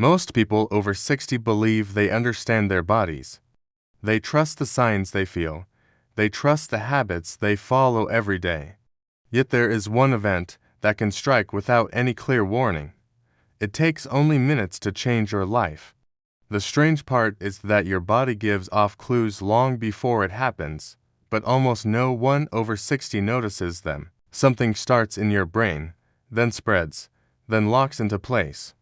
Most people over 60 believe they understand their bodies. They trust the signs they feel. They trust the habits they follow every day. Yet there is one event that can strike without any clear warning. It takes only minutes to change your life. The strange part is that your body gives off clues long before it happens, but almost no one over 60 notices them. Something starts in your brain, then spreads, then locks into place.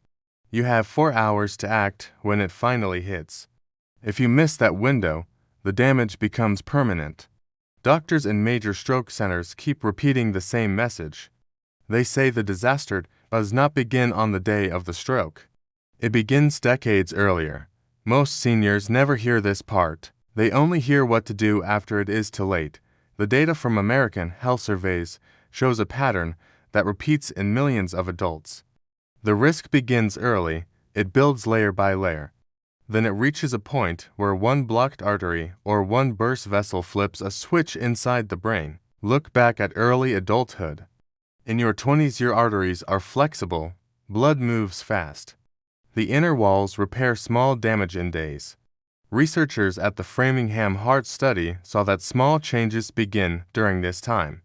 You have 4 hours to act when it finally hits. If you miss that window, the damage becomes permanent. Doctors in major stroke centers keep repeating the same message. They say the disaster does not begin on the day of the stroke. It begins decades earlier. Most seniors never hear this part. They only hear what to do after it is too late. The data from American health surveys shows a pattern that repeats in millions of adults. The risk begins early, it builds layer by layer. Then it reaches a point where one blocked artery or one burst vessel flips a switch inside the brain. Look back at early adulthood. In your 20s, your arteries are flexible, blood moves fast. The inner walls repair small damage in days. Researchers at the Framingham Heart Study saw that small changes begin during this time.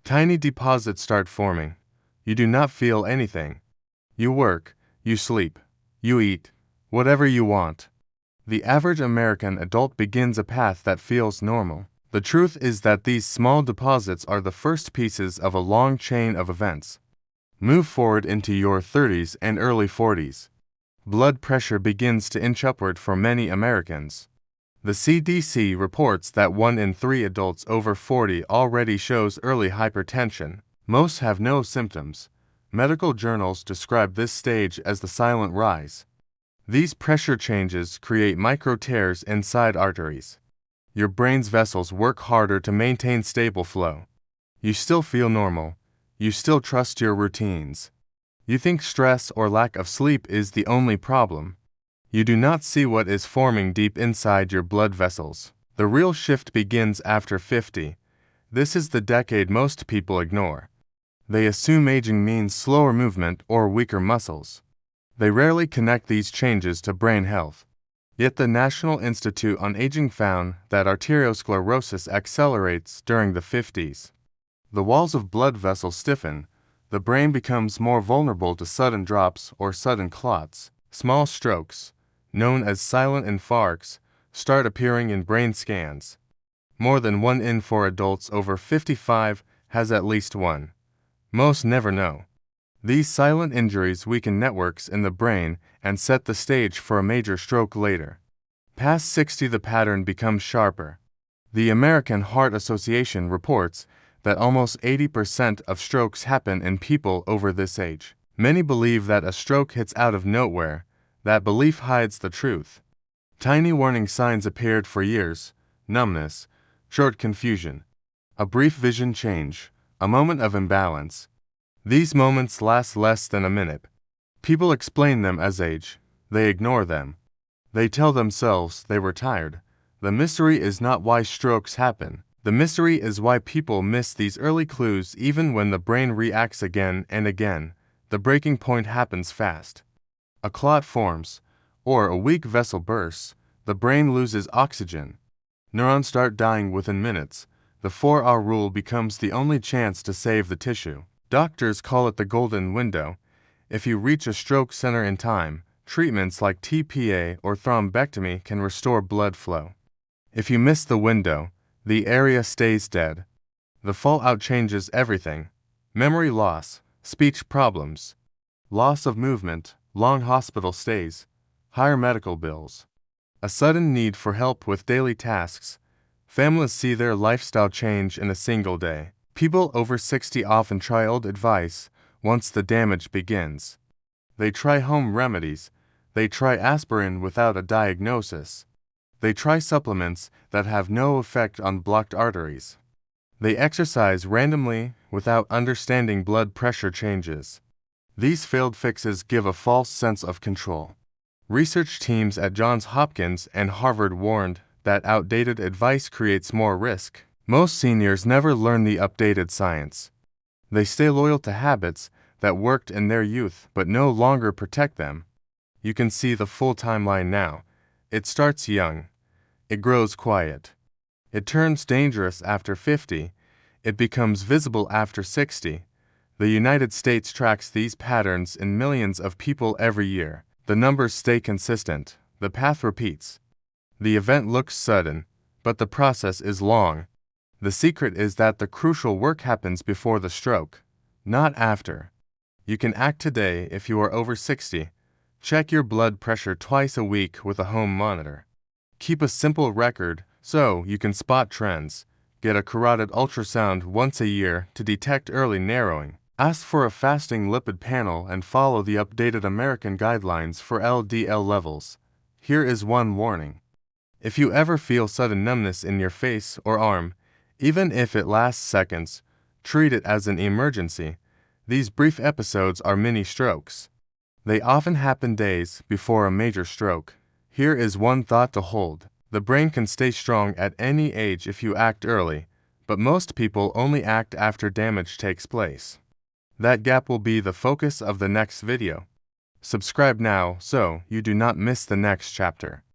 Tiny deposits start forming. You do not feel anything. You work, you sleep, you eat, whatever you want. The average American adult begins a path that feels normal. The truth is that these small deposits are the first pieces of a long chain of events. Move forward into your 30s and early 40s. Blood pressure begins to inch upward for many Americans. The CDC reports that 1 in 3 adults over 40 already shows early hypertension. Most have no symptoms. Medical journals describe this stage as the silent rise. These pressure changes create micro tears inside arteries. Your brain's vessels work harder to maintain stable flow. You still feel normal. You still trust your routines. You think stress or lack of sleep is the only problem. You do not see what is forming deep inside your blood vessels. The real shift begins after 50. This is the decade most people ignore. They assume aging means slower movement or weaker muscles. They rarely connect these changes to brain health. Yet the National Institute on Aging found that arteriosclerosis accelerates during the 50s. The walls of blood vessels stiffen. The brain becomes more vulnerable to sudden drops or sudden clots. Small strokes, known as silent infarcts, start appearing in brain scans. More than 1 in 4 adults over 55 has at least one. Most never know. These silent injuries weaken networks in the brain and set the stage for a major stroke later. Past 60, the pattern becomes sharper. The American Heart Association reports that almost 80% of strokes happen in people over this age. Many believe that a stroke hits out of nowhere. That belief hides the truth. Tiny warning signs appeared for years: numbness, short confusion, a brief vision change, a moment of imbalance. These moments last less than a minute. People explain them as age. They ignore them. They tell themselves they were tired. The mystery is not why strokes happen. The mystery is why people miss these early clues even when the brain reacts again and again. The breaking point happens fast. A clot forms, or a weak vessel bursts. The brain loses oxygen. Neurons start dying within minutes. The 4-hour rule becomes the only chance to save the tissue. Doctors call it the golden window. If you reach a stroke center in time, treatments like TPA or thrombectomy can restore blood flow. If you miss the window, the area stays dead. The fallout changes everything: memory loss, speech problems, loss of movement, long hospital stays, higher medical bills, a sudden need for help with daily tasks. Families see their lifestyle change in a single day. People over 60 often try old advice once the damage begins. They try home remedies. They try aspirin without a diagnosis. They try supplements that have no effect on blocked arteries. They exercise randomly without understanding blood pressure changes. These failed fixes give a false sense of control. Research teams at Johns Hopkins and Harvard warned that outdated advice creates more risk. Most seniors never learn the updated science. They stay loyal to habits that worked in their youth but no longer protect them. You can see the full timeline now. It starts young. It grows quiet. It turns dangerous after 50. It becomes visible after 60. The United States tracks these patterns in millions of people every year. The numbers stay consistent. The path repeats. The event looks sudden, but the process is long. The secret is that the crucial work happens before the stroke, not after. You can act today if you are over 60. Check your blood pressure twice a week with a home monitor. Keep a simple record so you can spot trends. Get a carotid ultrasound once a year to detect early narrowing. Ask for a fasting lipid panel and follow the updated American guidelines for LDL levels. Here is one warning. If you ever feel sudden numbness in your face or arm, even if it lasts seconds, treat it as an emergency. These brief episodes are mini strokes. They often happen days before a major stroke. Here is one thought to hold. The brain can stay strong at any age if you act early, but most people only act after damage takes place. That gap will be the focus of the next video. Subscribe now so you do not miss the next chapter.